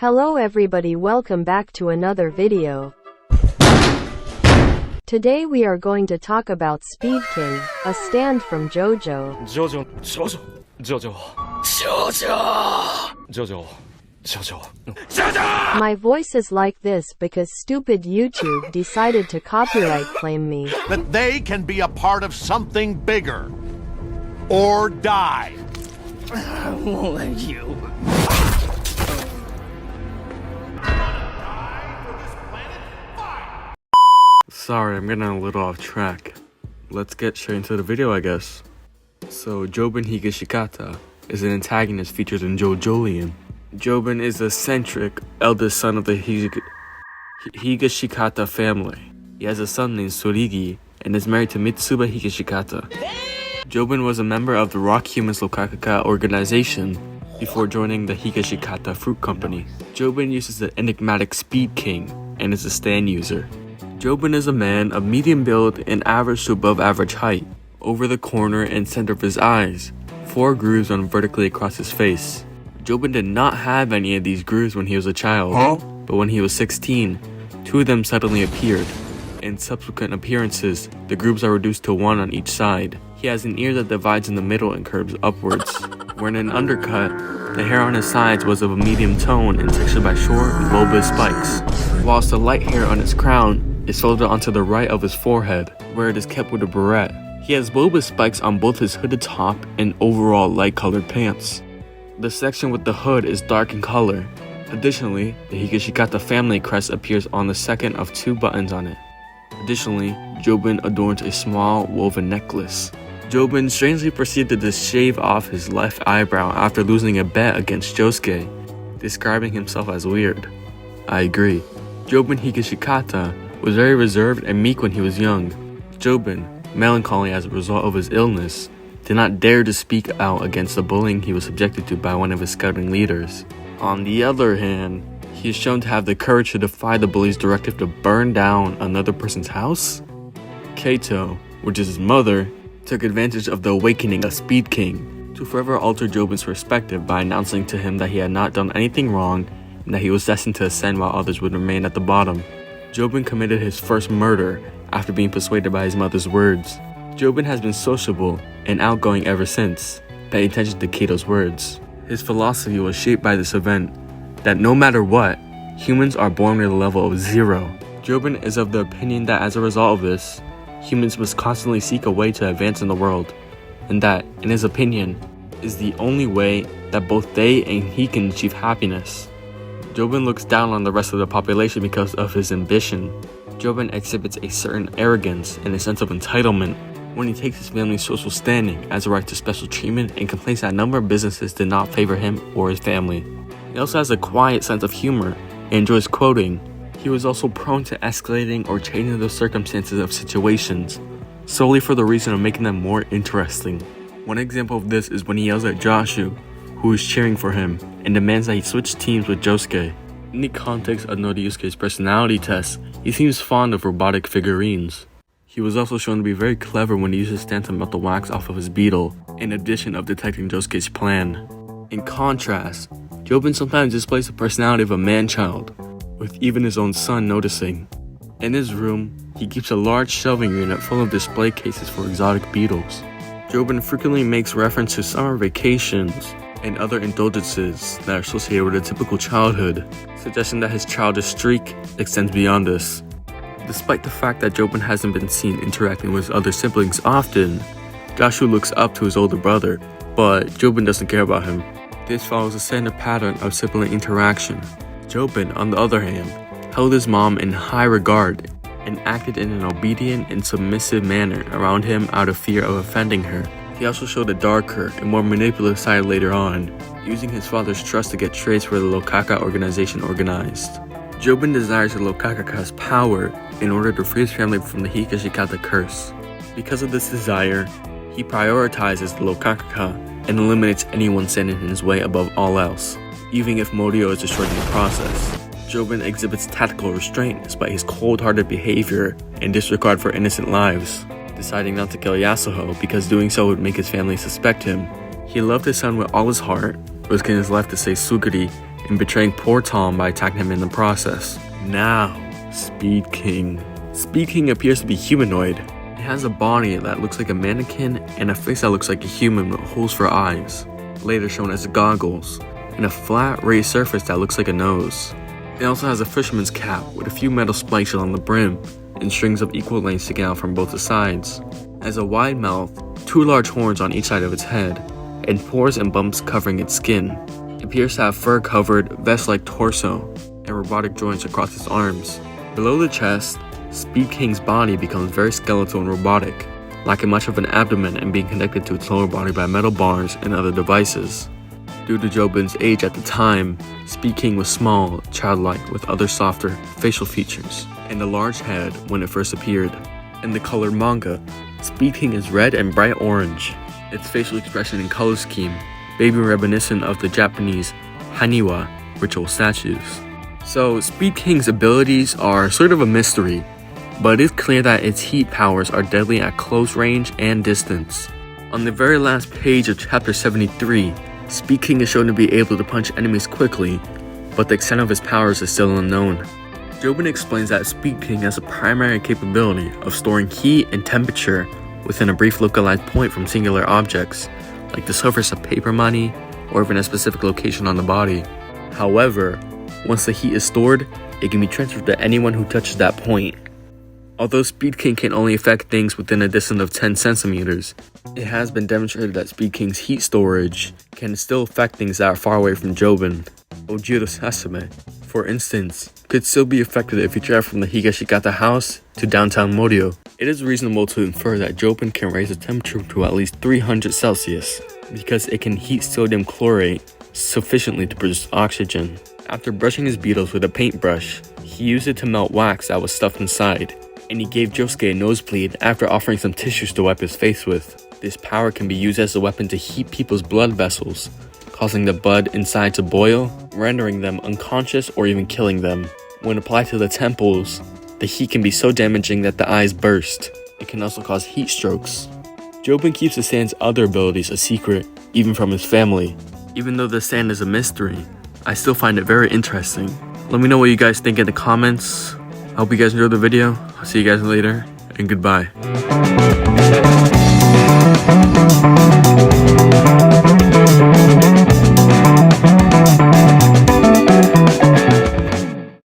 Hello everybody, welcome back to another video. Today we are going to talk about Speed King, a stand from JoJo. My voice is like this because stupid YouTube decided to copyright claim me. That they can be a part of something bigger. Or die. I won't let you. Sorry, I'm getting a little off track. Let's get straight into the video, I guess. So, Jobin Higashikata is an antagonist featured in JoJolion. Jobin is the eccentric eldest son of the Higashikata family. He has a son named Sorigi and is married to Mitsuba Higashikata. Jobin was a member of the Rock Humans Lokakaka organization before joining the Higashikata Fruit Company. Jobin uses the enigmatic Speed King and is a stand user. Jobin is a man of medium build and average to above average height. Over the corner and center of his eyes, 4 grooves run vertically across his face. Jobin did not have any of these grooves when he was a child, but when he was 16, 2 of them suddenly appeared. In subsequent appearances, the grooves are reduced to 1 on each side. He has an ear that divides in the middle and curves upwards. When in an undercut, the hair on his sides was of a medium tone and textured by short, bulbous spikes, whilst the light hair on his crown is folded onto the right of his forehead, where it is kept with a barrette. He has bulbous spikes on both his hooded top and overall light-colored pants. The section with the hood is dark in color. Additionally, the Higashikata family crest appears on the second of 2 buttons on it. Additionally, Jobin adorns a small woven necklace. Jobin strangely proceeded to shave off his left eyebrow after losing a bet against Josuke, describing himself as weird. I agree. Jobin Higashikata was very reserved and meek when he was young. Jobin, melancholy as a result of his illness, did not dare to speak out against the bullying he was subjected to by one of his scouting leaders. On the other hand, he is shown to have the courage to defy the bully's directive to burn down another person's house. Kato, which is his mother, took advantage of the awakening of Speed King to forever alter Jobin's perspective by announcing to him that he had not done anything wrong and that he was destined to ascend while others would remain at the bottom. Jobin committed his first murder after being persuaded by his mother's words. Jobin has been sociable and outgoing ever since, paying attention to Kato's words. His philosophy was shaped by this event, that no matter what, humans are born at a level of 0. Jobin is of the opinion that as a result of this, humans must constantly seek a way to advance in the world, and that, in his opinion, is the only way that both they and he can achieve happiness. Jobin looks down on the rest of the population because of his ambition. Jobin exhibits a certain arrogance and a sense of entitlement when he takes his family's social standing as a right to special treatment and complains that a number of businesses did not favor him or his family. He also has a quiet sense of humor and enjoys quoting. He was also prone to escalating or changing the circumstances of situations, solely for the reason of making them more interesting. One example of this is when he yells at Joshu, who is cheering for him, and demands that he switch teams with Josuke. In the context of Noriyusuke's personality test, he seems fond of robotic figurines. He was also shown to be very clever when he used his stand to melt the wax off of his beetle, in addition of detecting Josuke's plan. In contrast, Jobin sometimes displays the personality of a man-child, with even his own son noticing. In his room, he keeps a large shelving unit full of display cases for exotic beetles. Jobin frequently makes reference to summer vacations and other indulgences that are associated with a typical childhood, suggesting that his childish streak extends beyond this. Despite the fact that Jobin hasn't been seen interacting with his other siblings often, Joshua looks up to his older brother, but Jobin doesn't care about him. This follows a standard pattern of sibling interaction. Jobin, on the other hand, held his mom in high regard and acted in an obedient and submissive manner around him out of fear of offending her. He also showed a darker and more manipulative side later on, using his father's trust to get trades for the Lokaka organization organized. Jobin desires the Lokaka's power in order to free his family from the Higashikata curse. Because of this desire, he prioritizes the Lokaka and eliminates anyone standing in his way above all else, even if Morio is destroyed in the process. Jobin exhibits tactical restraint despite his cold-hearted behavior and disregard for innocent lives, deciding not to kill Yasuho because doing so would make his family suspect him. He loved his son with all his heart, risking his life to save Sugiri and betraying poor Tom by attacking him in the process. Now, Speed King. Speed King appears to be humanoid. It has a body that looks like a mannequin and a face that looks like a human with holes for eyes, later shown as goggles, and a flat raised surface that looks like a nose. It also has a fisherman's cap with a few metal spikes along the brim and strings of equal length sticking out from both the sides. It has a wide mouth, 2 large horns on each side of its head, and pores and bumps covering its skin. It appears to have fur-covered, vest-like torso and robotic joints across its arms. Below the chest, Speed King's body becomes very skeletal and robotic, lacking much of an abdomen and being connected to its lower body by metal bars and other devices. Due to Jobin's age at the time, Speed King was small, childlike, with other softer facial features, and a large head when it first appeared. In the colored manga, Speed King is red and bright orange. Its facial expression and color scheme may be reminiscent of the Japanese Haniwa ritual statues. So Speed King's abilities are sort of a mystery, but it is clear that its heat powers are deadly at close range and distance. On the very last page of chapter 73, Speed King is shown to be able to punch enemies quickly, but the extent of his powers is still unknown. Jobin explains that Speed King has a primary capability of storing heat and temperature within a brief localized point from singular objects, like the surface of paper money or even a specific location on the body. However, once the heat is stored, it can be transferred to anyone who touches that point. Although Speed King can only affect things within a distance of 10 centimeters, it has been demonstrated that Speed King's heat storage can still affect things that are far away from Jobin. Ojiro Sasame, for instance, could still be affected if you travel from the Higashikata house to downtown Morio. It is reasonable to infer that Jobin can raise the temperature to at least 300 Celsius, because it can heat sodium chlorate sufficiently to produce oxygen. After brushing his beetles with a paintbrush, he used it to melt wax that was stuffed inside, and he gave Josuke a nosebleed after offering some tissues to wipe his face with. This power can be used as a weapon to heat people's blood vessels, causing the blood inside to boil, rendering them unconscious or even killing them. When applied to the temples, the heat can be so damaging that the eyes burst. It can also cause heat strokes. Jobin keeps the sand's other abilities a secret, even from his family. Even though the sand is a mystery, I still find it very interesting. Let me know what you guys think in the comments. I hope you guys enjoyed the video. I'll see you guys later, and goodbye.